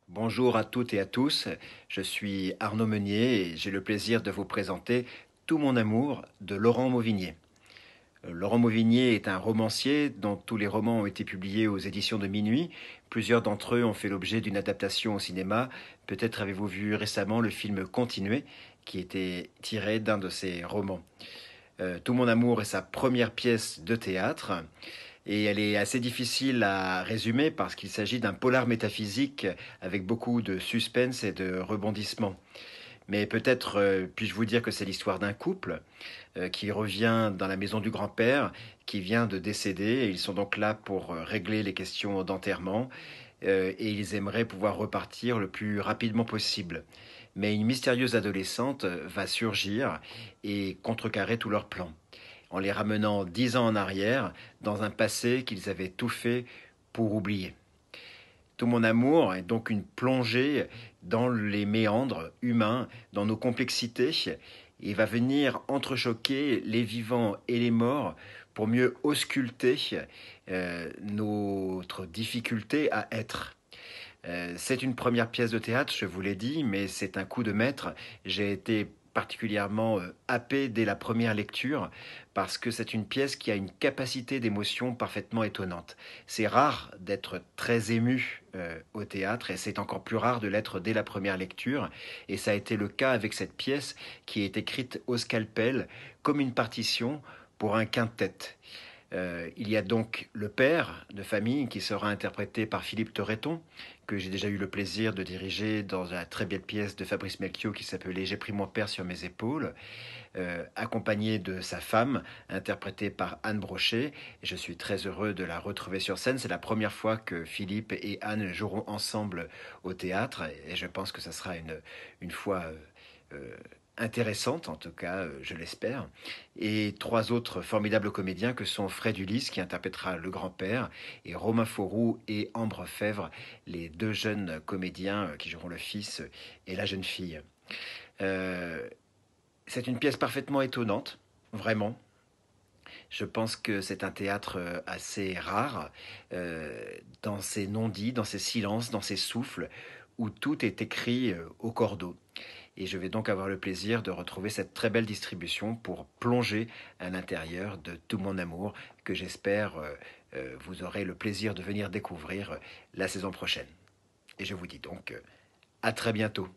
Bonjour à toutes et à tous, je suis Arnaud Meunier et j'ai le plaisir de vous présenter Tout mon amour de Laurent Mauvigné. Laurent Mauvigné est un romancier dont tous les romans ont été publiés aux éditions de Minuit. Plusieurs d'entre eux ont fait l'objet d'une adaptation au cinéma. Peut-être avez-vous vu récemment le film Continuer, qui était tiré d'un de ses romans. Tout mon amour est sa première pièce de théâtre. Et elle est assez difficile à résumer parce qu'il s'agit d'un polar métaphysique avec beaucoup de suspense et de rebondissements. Mais peut-être puis-je vous dire que c'est l'histoire d'un couple qui revient dans la maison du grand-père qui vient de décéder et ils sont donc là pour régler les questions d'enterrement et ils aimeraient pouvoir repartir le plus rapidement possible. Mais une mystérieuse adolescente va surgir et contrecarrer tous leurs plans en les ramenant 10 ans en arrière, dans un passé qu'ils avaient tout fait pour oublier. Tout mon amour est donc une plongée dans les méandres humains, dans nos complexités, et va venir entrechoquer les vivants et les morts pour mieux ausculter notre difficulté à être. C'est une première pièce de théâtre, je vous l'ai dit, mais c'est un coup de maître. J'ai été particulièrement happé dès la première lecture parce que c'est une pièce qui a une capacité d'émotion parfaitement étonnante. C'est rare d'être très ému au théâtre et c'est encore plus rare de l'être dès la première lecture et ça a été le cas avec cette pièce qui est écrite au scalpel comme une partition pour un quintet. Il y a donc le père de famille qui sera interprété par Philippe Torreton, que j'ai déjà eu le plaisir de diriger dans la très belle pièce de Fabrice Melchior qui s'appelait J'ai pris mon père sur mes épaules, accompagné de sa femme, interprétée par Anne Brochet. Et je suis très heureux de la retrouver sur scène. C'est la première fois que Philippe et Anne joueront ensemble au théâtre et je pense que ça sera une fois euh, intéressante, en tout cas, je l'espère. Et trois autres formidables comédiens que sont Fred Ulysse, qui interprétera le grand-père, et Romain Fauroux et Ambre Fèvre, les deux jeunes comédiens qui joueront le fils et la jeune fille. Euh, c'est une pièce parfaitement étonnante, vraiment. Je pense que c'est un théâtre assez rare, dans ses non-dits, dans ses silences, dans ses souffles, où tout est écrit au cordeau. Et je vais donc avoir le plaisir de retrouver cette très belle distribution pour plonger à l'intérieur de tout mon amour que j'espère vous aurez le plaisir de venir découvrir la saison prochaine. Et je vous dis donc à très bientôt.